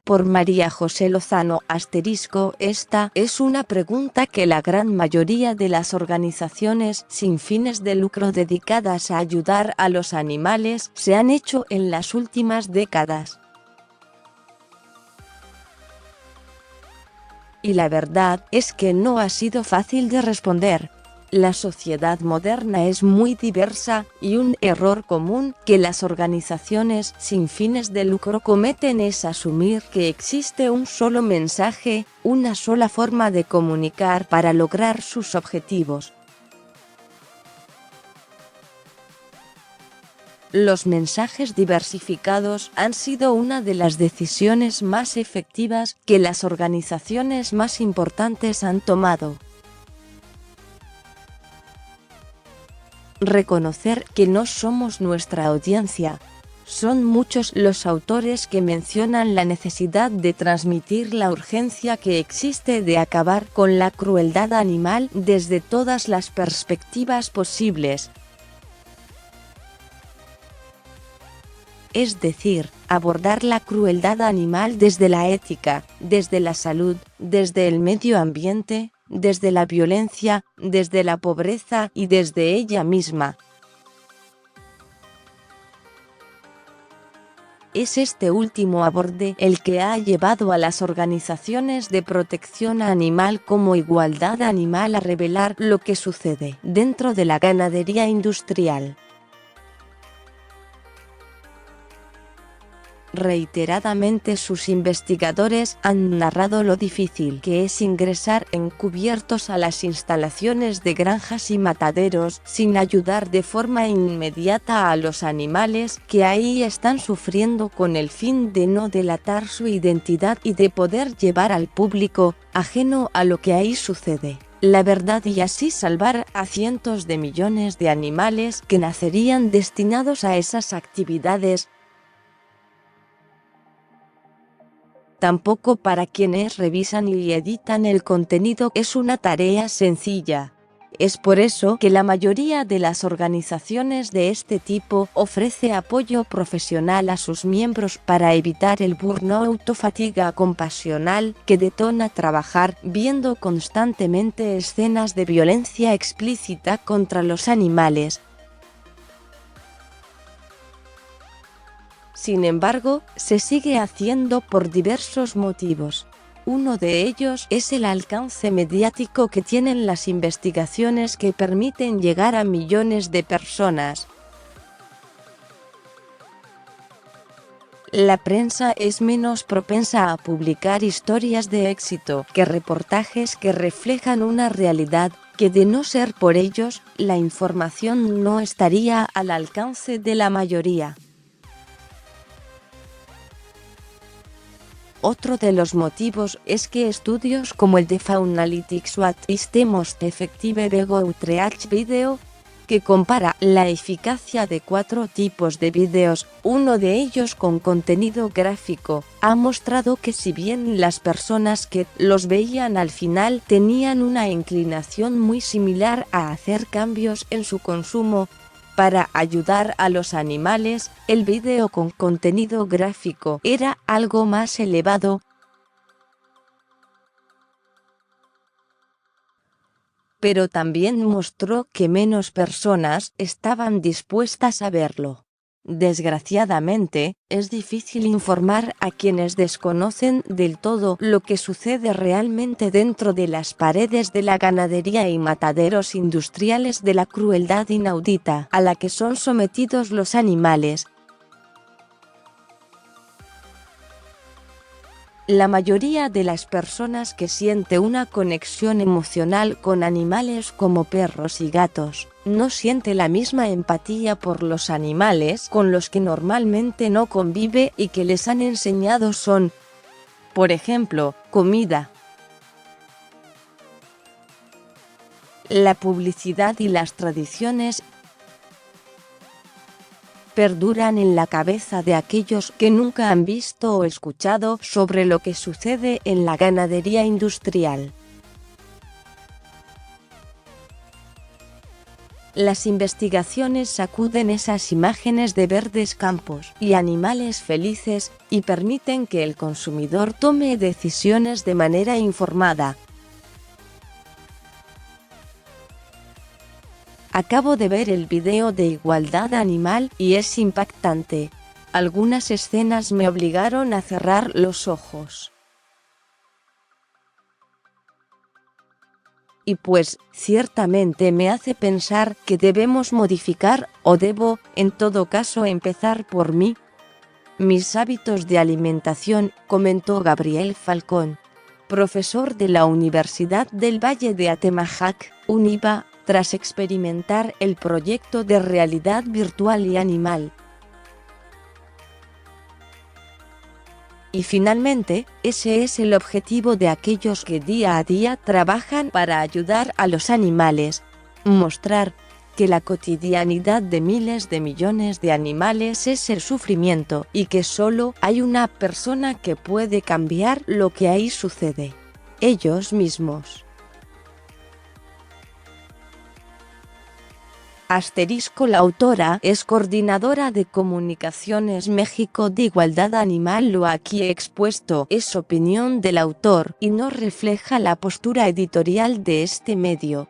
por María José Lozano *. Esta es una pregunta que la gran mayoría de las organizaciones sin fines de lucro dedicadas a ayudar a los animales se han hecho en las últimas décadas. Y la verdad es que no ha sido fácil de responder. La sociedad moderna es muy diversa, y un error común que las organizaciones sin fines de lucro cometen es asumir que existe un solo mensaje, una sola forma de comunicar para lograr sus objetivos. Los mensajes diversificados han sido una de las decisiones más efectivas que las organizaciones más importantes han tomado. Reconocer que no somos nuestra audiencia. Son muchos los autores que mencionan la necesidad de transmitir la urgencia que existe de acabar con la crueldad animal desde todas las perspectivas posibles. Es decir, abordar la crueldad animal desde la ética, desde la salud, desde el medio ambiente, desde la violencia, desde la pobreza y desde ella misma. Es este último aborde el que ha llevado a las organizaciones de protección animal como Igualdad Animal a revelar lo que sucede dentro de la ganadería industrial. Reiteradamente sus investigadores han narrado lo difícil que es ingresar encubiertos a las instalaciones de granjas y mataderos sin ayudar de forma inmediata a los animales que ahí están sufriendo, con el fin de no delatar su identidad y de poder llevar al público, ajeno a lo que ahí sucede, la verdad, y así salvar a cientos de millones de animales que nacerían destinados a esas actividades. Tampoco para quienes revisan y editan el contenido es una tarea sencilla. Es por eso que la mayoría de las organizaciones de este tipo ofrece apoyo profesional a sus miembros para evitar el burnout o fatiga compasional que detona trabajar viendo constantemente escenas de violencia explícita contra los animales. Sin embargo, se sigue haciendo por diversos motivos. Uno de ellos es el alcance mediático que tienen las investigaciones que permiten llegar a millones de personas. La prensa es menos propensa a publicar historias de éxito que reportajes que reflejan una realidad que, de no ser por ellos, la información no estaría al alcance de la mayoría. Otro de los motivos es que estudios como el de Faunalytics What is the most effective Vegan Outreach Video, que compara la eficacia de 4 tipos de vídeos, uno de ellos con contenido gráfico, ha mostrado que si bien las personas que los veían al final tenían una inclinación muy similar a hacer cambios en su consumo para ayudar a los animales, el vídeo con contenido gráfico era algo más elevado. Pero también mostró que menos personas estaban dispuestas a verlo. Desgraciadamente, es difícil informar a quienes desconocen del todo lo que sucede realmente dentro de las paredes de la ganadería y mataderos industriales, de la crueldad inaudita a la que son sometidos los animales. La mayoría de las personas que siente una conexión emocional con animales como perros y gatos, no siente la misma empatía por los animales con los que normalmente no convive y que les han enseñado son, por ejemplo, comida. La publicidad y las tradiciones perduran en la cabeza de aquellos que nunca han visto o escuchado sobre lo que sucede en la ganadería industrial. Las investigaciones sacuden esas imágenes de verdes campos y animales felices, y permiten que el consumidor tome decisiones de manera informada. Acabo de ver el video de igualdad animal y es impactante. Algunas escenas me obligaron a cerrar los ojos. Y pues, ciertamente me hace pensar que debemos modificar, o debo, en todo caso, empezar por mí, mis hábitos de alimentación, comentó Gabriel Falcón, profesor de la Universidad del Valle de Atemajac, UNIVA, tras experimentar el proyecto de realidad virtual y animal. Y finalmente, ese es el objetivo de aquellos que día a día trabajan para ayudar a los animales, mostrar que la cotidianidad de miles de millones de animales es el sufrimiento y que solo hay una persona que puede cambiar lo que ahí sucede: ellos mismos. La autora es coordinadora de Comunicaciones México de Igualdad Animal. Lo aquí expuesto es opinión del autor y no refleja la postura editorial de este medio.